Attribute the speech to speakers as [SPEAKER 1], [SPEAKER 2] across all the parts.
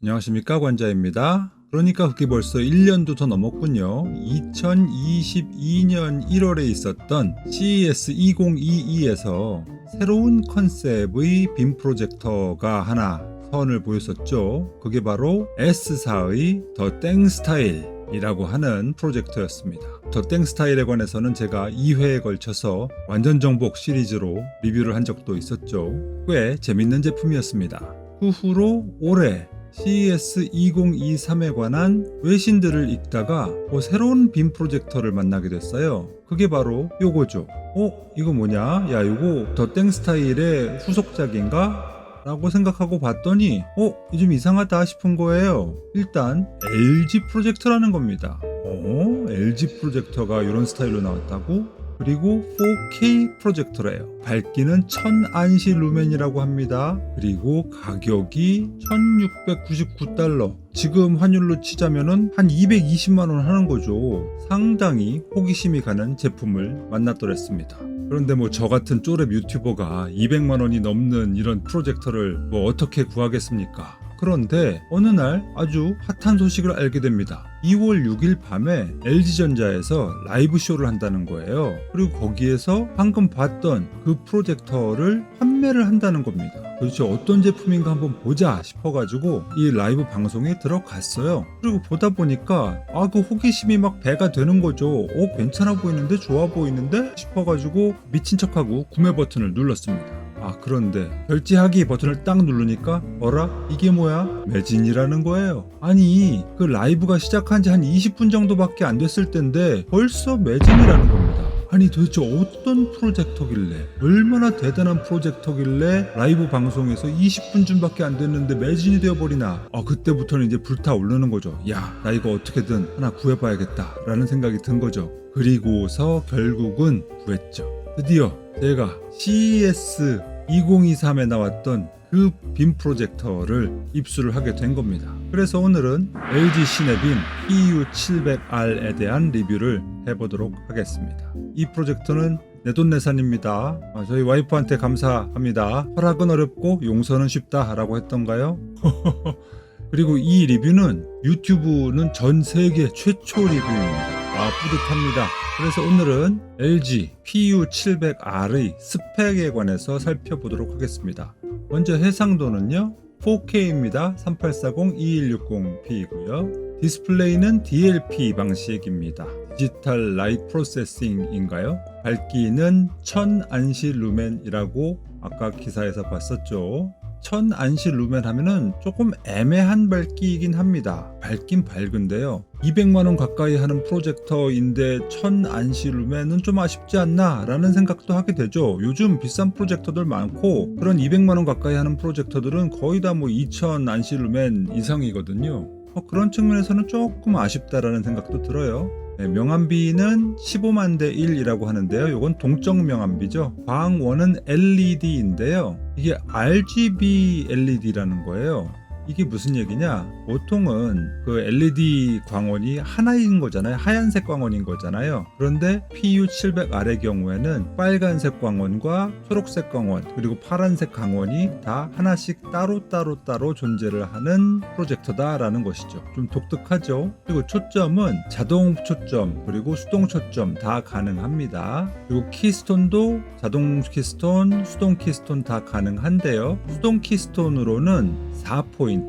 [SPEAKER 1] 안녕하십니까, 관자입니다. 그러니까 그게 벌써 1년도 더 넘었군요. 2022년 1월에 있었던 CES 2022에서 새로운 컨셉의 빔 프로젝터가 하나 선을 보였었죠. 그게 바로 S사의 더 땡스타일 이라고 하는 프로젝터였습니다. 더 땡스타일에 관해서는 제가 2회에 걸쳐서 완전 정복 시리즈로 리뷰를 한 적도 있었죠. 꽤 재밌는 제품이었습니다. 그 후로 올해 CES 2023에 관한 외신들을 읽다가 새로운 빔 프로젝터를 만나게 됐어요. 그게 바로 요거죠. 이거 뭐냐? 야, 요거 더 땡스타일의 후속작인가? 라고 생각하고 봤더니 이게 좀 이상하다 싶은 거예요. 일단 LG 프로젝터라는 겁니다. LG 프로젝터가 이런 스타일로 나왔다고? 그리고 4K 프로젝터래요. 밝기는 1000안시 루멘이라고 합니다. 그리고 가격이 $1699. 지금 환율로 치자면은 한 220만원 하는 거죠. 상당히 호기심이 가는 제품을 만났더랬습니다. 그런데 저 같은 쪼렙 유튜버가 200만원이 넘는 이런 프로젝터를 어떻게 구하겠습니까? 그런데 어느 날 아주 핫한 소식을 알게 됩니다. 2월 6일 밤에 LG전자에서 라이브 쇼를 한다는 거예요. 그리고 거기에서 방금 봤던 그 프로젝터를 판매를 한다는 겁니다. 도대체 어떤 제품인가 한번 보자 싶어가지고 이 라이브 방송에 들어갔어요. 그리고 보다 보니까 그 호기심이 막 배가 되는 거죠. 괜찮아 보이는데, 좋아 보이는데 싶어가지고 미친 척하고 구매 버튼을 눌렀습니다. 그런데 결제하기 버튼을 딱 누르니까 이게 뭐야? 매진이라는 거예요. 아니, 그 라이브가 시작한 지 한 20분 정도밖에 안 됐을 텐데 벌써 매진이라는 겁니다. 아니, 도대체 어떤 프로젝터길래, 얼마나 대단한 프로젝터길래 라이브 방송에서 20분쯤밖에 안 됐는데 매진이 되어버리나. 그때부터는 이제 불타오르는 거죠. 야, 나 이거 어떻게든 하나 구해봐야겠다 라는 생각이 든 거죠. 그리고서 결국은 구했죠. 드디어 제가 CES 2023에 나왔던 그 빔 프로젝터를 입수를 하게 된 겁니다. 그래서 오늘은 LG 시네빔 PU700R에 대한 리뷰를 해보도록 하겠습니다. 이 프로젝터는 내돈내산입니다. 저희 와이프한테 감사합니다. 허락은 어렵고 용서는 쉽다 라고 했던가요? 그리고 이 리뷰는 유튜브는 전 세계 최초 리뷰입니다. 뿌듯합니다. 그래서 오늘은 LG PU700R의 스펙에 관해서 살펴보도록 하겠습니다. 먼저 해상도는요, 4K입니다. 3840-2160p이고요. 디스플레이는 DLP 방식입니다. 디지털 라이트 프로세싱인가요? 밝기는 1000안시 루멘이라고 아까 기사에서 봤었죠. 1000안시 루멘 하면은 조금 애매한 밝기이긴 합니다. 밝긴 밝은데요. 200만원 가까이 하는 프로젝터인데 1000안시 루멘은 좀 아쉽지 않나 라는 생각도 하게 되죠. 요즘 비싼 프로젝터들 많고 그런 200만원 가까이 하는 프로젝터들은 거의 다 2000안시 루멘 이상이거든요. 그런 측면에서는 조금 아쉽다라는 생각도 들어요. 명암비는 15만 대 1이라고 하는데요. 이건 동적 명암비죠. 광원은 LED인데요. 이게 RGB LED라는 거예요. 이게 무슨 얘기냐? 보통은 그 LED 광원이 하나인 거잖아요. 하얀색 광원인 거잖아요. 그런데 PU700R의 경우에는 빨간색 광원과 초록색 광원 그리고 파란색 광원이 다 하나씩 따로 존재를 하는 프로젝터다라는 것이죠. 좀 독특하죠. 그리고 초점은 자동 초점 그리고 수동 초점 다 가능합니다. 그리고 키스톤도 자동 키스톤, 수동 키스톤 다 가능한데요. 수동 키스톤으로는 4포인트,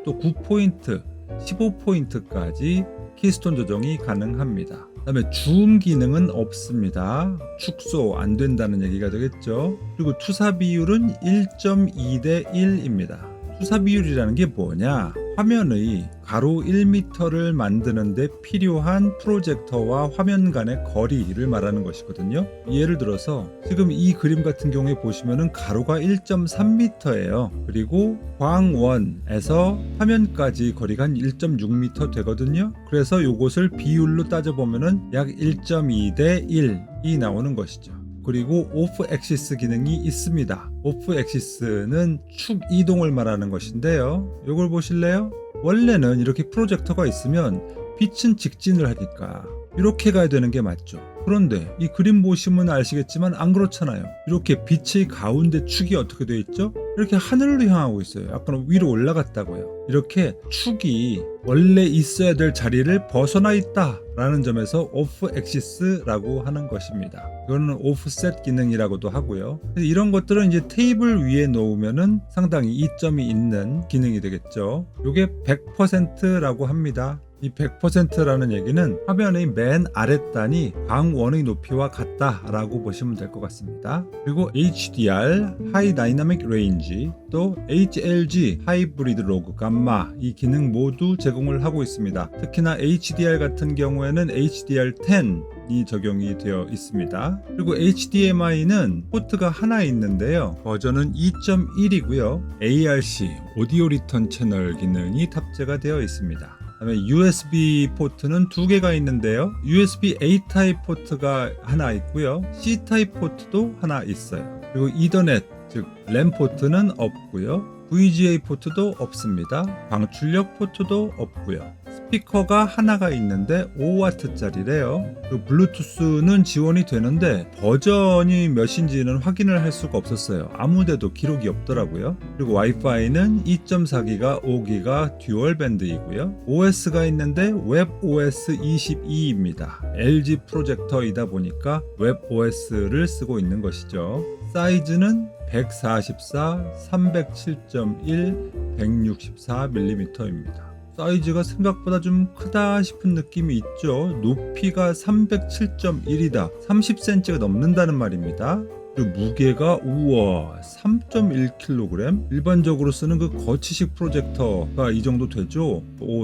[SPEAKER 1] 또 9포인트, 15포인트까지 키스톤 조정이 가능합니다. 그 다음에 줌 기능은 없습니다. 축소 안 된다는 얘기가 되겠죠. 그리고 투사 비율은 1.2 대 1입니다. 투사 비율이라는 게 뭐냐? 화면의 가로 1m를 만드는데 필요한 프로젝터와 화면 간의 거리를 말하는 것이거든요. 예를 들어서 지금 이 그림 같은 경우에 보시면은 가로가 1.3m예요. 그리고 광원에서 화면까지 거리가 한 1.6m 되거든요. 그래서 이것을 비율로 따져보면은 약 1.2 대 1이 나오는 것이죠. 그리고 오프 엑시스 기능이 있습니다. 오프 엑시스는 축 이동을 말하는 것인데요. 이걸 보실래요? 원래는 이렇게 프로젝터가 있으면 빛은 직진을 하니까 이렇게 가야 되는 게 맞죠. 그런데 이 그림 보시면 아시겠지만 안 그렇잖아요. 이렇게 빛의 가운데 축이 어떻게 되어 있죠? 이렇게 하늘로 향하고 있어요. 약간 위로 올라갔다고요. 이렇게 축이 원래 있어야 될 자리를 벗어나 있다 라는 점에서 오프 엑시스라고 하는 것입니다. 이거는 오프셋 기능이라고도 하고요. 이런 것들은 이제 테이블 위에 놓으면은 상당히 이점이 있는 기능이 되겠죠. 이게 100%라고 합니다. 이 100%라는 얘기는 화면의 맨 아랫단이 광원의 높이와 같다라고 보시면 될 것 같습니다. 그리고 HDR, High Dynamic Range, 또 HLG, 하이브리드 로그 감마 이 기능 모두 제공을 하고 있습니다. 특히나 HDR 같은 경우에는 HDR10이 적용이 되어 있습니다. 그리고 HDMI는 포트가 하나 있는데요. 버전은 2.1이고요. ARC, 오디오 리턴 채널 기능이 탑재가 되어 있습니다. 그다음에 USB 포트는 두 개가 있는데요. USB A 타입 포트가 하나 있고요. C 타입 포트도 하나 있어요. 그리고 이더넷, 즉 램 포트는 없고요. VGA 포트도 없습니다. 방출력 포트도 없고요. 스피커가 하나가 있는데 5W짜리래요. 그리고 블루투스는 지원이 되는데 버전이 몇인지는 확인을 할 수가 없었어요. 아무데도 기록이 없더라고요. 그리고 와이파이는 2.4기가 5기가 듀얼 밴드이고요. OS가 있는데 웹OS 22입니다. LG 프로젝터이다 보니까 웹OS를 쓰고 있는 것이죠. 사이즈는 144, 307.1, 164mm입니다. 사이즈가 생각보다 좀 크다 싶은 느낌이 있죠. 높이가 307.1이다. 30cm가 넘는다는 말입니다. 그리고 무게가 우와 3.1kg. 일반적으로 쓰는 그 거치식 프로젝터가 이 정도 되죠.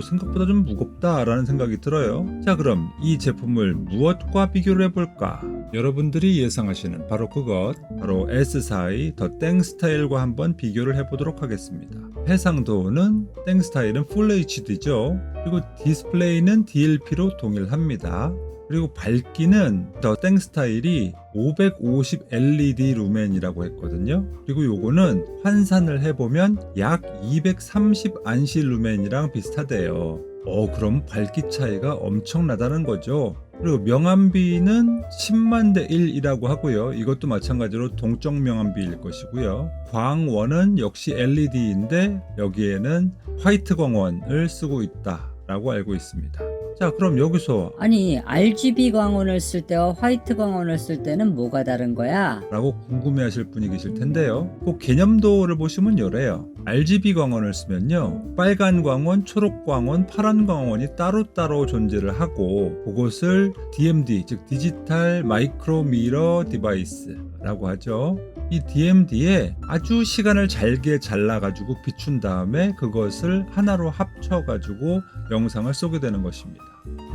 [SPEAKER 1] 생각보다 좀 무겁다라는 생각이 들어요. 자, 그럼 이 제품을 무엇과 비교를 해볼까? 여러분들이 예상하시는 바로 그것, 바로 S사의 더 땡스타일과 한번 비교를 해보도록 하겠습니다. 해상도는 땡스타일은 풀 HD죠. 그리고 디스플레이는 DLP로 동일합니다. 그리고 밝기는 더 땡스타일이 550 LED 루멘이라고 했거든요. 그리고 요거는 환산을 해보면 약 230 안시 루멘이랑 비슷하대요. 그럼 밝기 차이가 엄청나다는 거죠. 그리고 명암비는 10만 대 1이라고 하고요. 이것도 마찬가지로 동적 명암비일 것이고요. 광원은 역시 LED인데 여기에는 화이트 광원을 쓰고 있다라고 알고 있습니다. 자, 그럼 여기서
[SPEAKER 2] 아니 RGB 광원을 쓸 때와 화이트 광원을 쓸 때는 뭐가 다른 거야?
[SPEAKER 1] 라고 궁금해하실 분이 계실 텐데요. 그 개념도를 보시면 이래요. RGB 광원을 쓰면요, 빨간 광원, 초록 광원, 파란 광원이 따로따로 존재를 하고 그것을 DMD, 즉 디지털 마이크로 미러 디바이스라고 하죠. 이 DMD에 아주 시간을 잘게 잘라가지고 비춘 다음에 그것을 하나로 합쳐가지고 영상을 쏘게 되는 것입니다.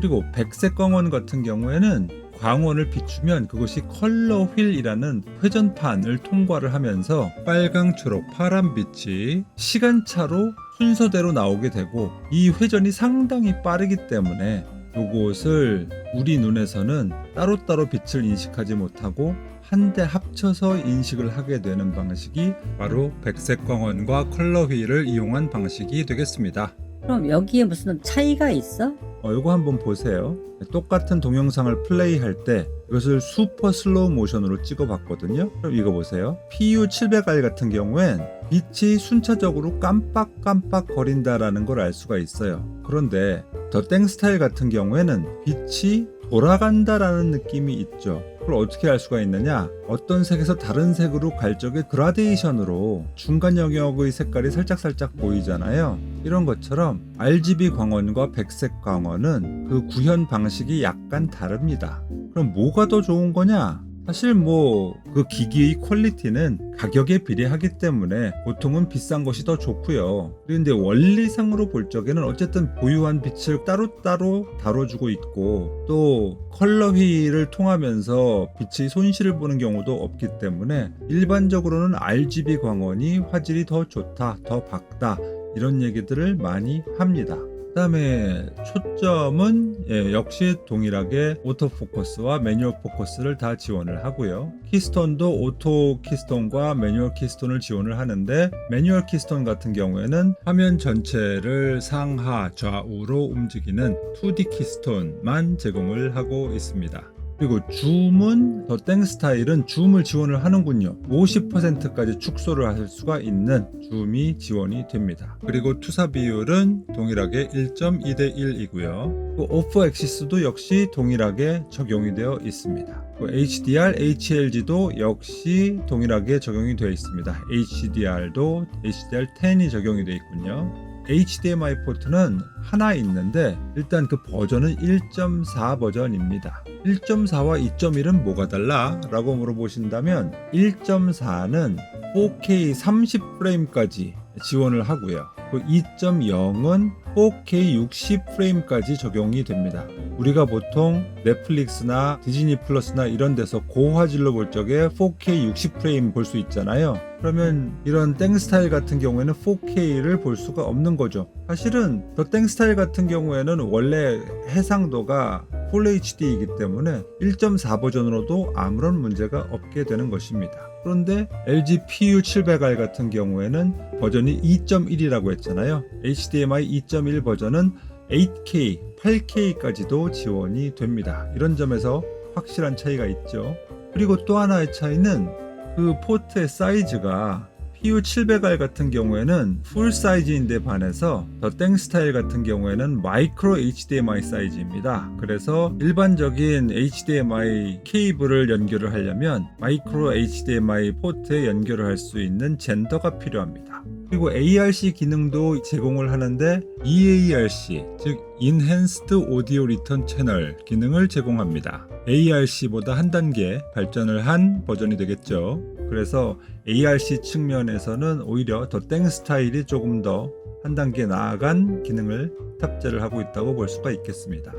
[SPEAKER 1] 그리고 백색 광원 같은 경우에는 광원을 비추면 그것이 컬러 휠이라는 회전판을 통과를 하면서 빨강, 초록, 파란 빛이 시간차로 순서대로 나오게 되고 이 회전이 상당히 빠르기 때문에 이것을 우리 눈에서는 따로따로 빛을 인식하지 못하고 한데 합쳐서 인식을 하게 되는 방식이 바로 백색 광원과 컬러 휠을 이용한 방식이 되겠습니다.
[SPEAKER 2] 그럼 여기에 무슨 차이가 있어?
[SPEAKER 1] 이거 한번 보세요. 똑같은 동영상을 플레이할 때 이것을 슈퍼 슬로우 모션으로 찍어 봤거든요. 그럼 이거 보세요. PU700R 같은 경우엔 빛이 순차적으로 깜빡깜빡 거린다라는 걸 알 수가 있어요. 그런데 더 땡스타일 같은 경우에는 빛이 돌아간다라는 느낌이 있죠. 그걸 어떻게 알 수가 있느냐? 어떤 색에서 다른 색으로 갈 적에 그라데이션으로 중간 영역의 색깔이 살짝살짝 보이잖아요. 이런 것처럼 RGB 광원과 백색 광원은 그 구현 방식이 약간 다릅니다. 그럼 뭐가 더 좋은 거냐? 사실 그 기기의 퀄리티는 가격에 비례하기 때문에 보통은 비싼 것이 더 좋고요. 그런데 원리상으로 볼 적에는 어쨌든 보유한 빛을 따로따로 다뤄주고 있고 또 컬러 휠을 통하면서 빛의 손실을 보는 경우도 없기 때문에 일반적으로는 RGB 광원이 화질이 더 좋다, 더 밝다 이런 얘기들을 많이 합니다. 그 다음에 초점은 역시 동일하게 오토포커스와 매뉴얼 포커스를 다 지원을 하고요. 키스톤도 오토 키스톤과 매뉴얼 키스톤을 지원을 하는데 매뉴얼 키스톤 같은 경우에는 화면 전체를 상하 좌우로 움직이는 2D 키스톤만 제공을 하고 있습니다. 그리고 줌은 더 땡 스타일은 줌을 지원을 하는군요. 50%까지 축소를 할 수가 있는 줌이 지원이 됩니다. 그리고 투사 비율은 동일하게 1.2대 1이고요. 오프 엑시스도 역시 동일하게 적용이 되어 있습니다. HDR, HLG도 역시 동일하게 적용이 되어 있습니다. HDR도 HDR10이 적용이 되어 있군요. HDMI 포트는 하나 있는데 일단 그 버전은 1.4 버전입니다. 1.4와 2.1은 뭐가 달라? 라고 물어보신다면 1.4는 4K 30프레임까지 지원을 하고요. 2.0은 4K 60프레임까지 적용이 됩니다. 우리가 보통 넷플릭스나 디즈니 플러스나 이런 데서 고화질로 볼 적에 4K 60프레임 볼 수 있잖아요. 그러면 이런 땡 스타일 같은 경우에는 4K를 볼 수가 없는 거죠. 사실은 더 땡 스타일 같은 경우에는 원래 해상도가 Full HD이기 때문에 1.4 버전으로도 아무런 문제가 없게 되는 것입니다. 그런데 LG PU700R 같은 경우에는 버전이 2.1이라고 했잖아요. HDMI 2.1 버전은 8K, 8K까지도 지원이 됩니다. 이런 점에서 확실한 차이가 있죠. 그리고 또 하나의 차이는 그 포트의 사이즈가 PU700R 같은 경우에는 풀 사이즈인데 반해서 더 땡 스타일 같은 경우에는 마이크로 HDMI 사이즈입니다. 그래서 일반적인 HDMI 케이블을 연결을 하려면 마이크로 HDMI 포트에 연결을 할 수 있는 젠더가 필요합니다. 그리고 ARC 기능도 제공을 하는데 EARC, 즉 Enhanced Audio Return Channel 기능을 제공합니다. ARC보다 한 단계 발전을 한 버전이 되겠죠. 그래서 ARC 측면에서는 오히려 더 땡 스타일이 조금 더 한 단계 나아간 기능을 탑재를 하고 있다고 볼 수가 있겠습니다.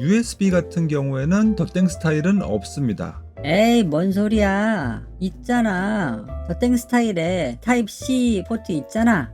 [SPEAKER 1] USB 같은 경우에는 더 땡 스타일은 없습니다.
[SPEAKER 2] 에이, 뭔 소리야. 있잖아. 더 땡 스타일에 타입 C 포트 있잖아.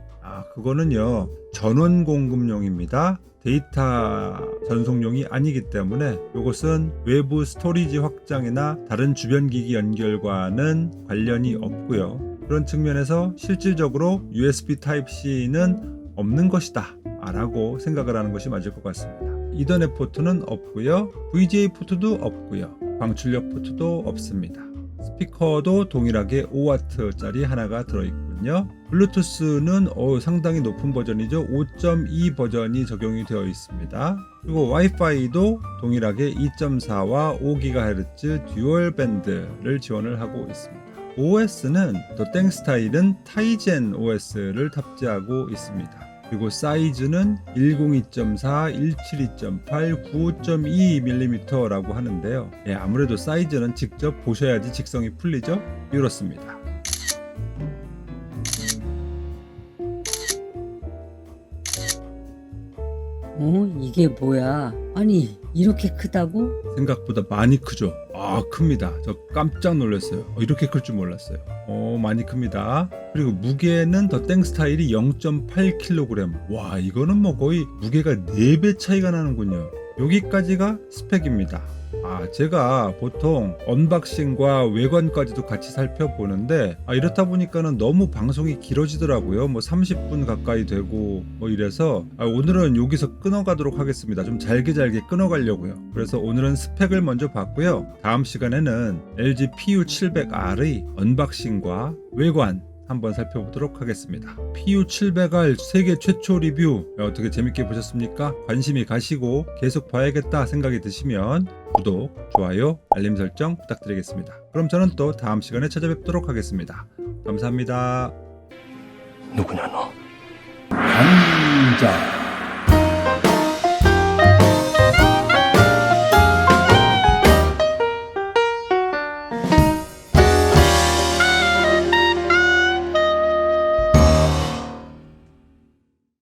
[SPEAKER 1] 그거는요, 전원 공급용입니다. 데이터 전송용이 아니기 때문에 이것은 외부 스토리지 확장이나 다른 주변 기기 연결과는 관련이 없고요. 그런 측면에서 실질적으로 USB Type-C는 없는 것이다 라고 생각을 하는 것이 맞을 것 같습니다. 이더넷 포트는 없고요. VGA 포트도 없고요. 광출력 포트도 없습니다. 스피커도 동일하게 5W짜리 하나가 들어있군요. 블루투스는 상당히 높은 버전이죠. 5.2 버전이 적용이 되어 있습니다. 그리고 와이파이도 동일하게 2.4와 5GHz 듀얼 밴드를 지원을 하고 있습니다. OS는 더 땡 스타일은 타이젠 OS를 탑재하고 있습니다. 그리고 사이즈는 102.4, 172.8, 9.2mm라고 하는데요. 아무래도 사이즈는 직접 보셔야지 직성이 풀리죠? 이렇습니다.
[SPEAKER 2] 이게 뭐야? 아니, 이렇게 크다고?
[SPEAKER 1] 생각보다 많이 크죠? 큽니다. 저 깜짝 놀랐어요. 이렇게 클 줄 몰랐어요. 많이 큽니다. 그리고 무게는 더 땡 스타일이 0.8kg. 와, 이거는 뭐 거의 무게가 4배 차이가 나는군요. 여기까지가 스펙입니다. 제가 보통 언박싱과 외관까지도 같이 살펴보는데 이렇다 보니까는 너무 방송이 길어지더라고요. 30분 가까이 되고 이래서 오늘은 여기서 끊어가도록 하겠습니다. 좀 잘게 끊어가려고요. 그래서 오늘은 스펙을 먼저 봤고요. 다음 시간에는 LG PU700R의 언박싱과 외관 한번 살펴보도록 하겠습니다. PU700R 세계 최초 리뷰 어떻게 재밌게 보셨습니까? 관심이 가시고 계속 봐야겠다 생각이 드시면 구독, 좋아요, 알림 설정 부탁드리겠습니다. 그럼 저는 또 다음 시간에 찾아뵙도록 하겠습니다. 감사합니다.
[SPEAKER 3] 누구냐 너?
[SPEAKER 1] 강자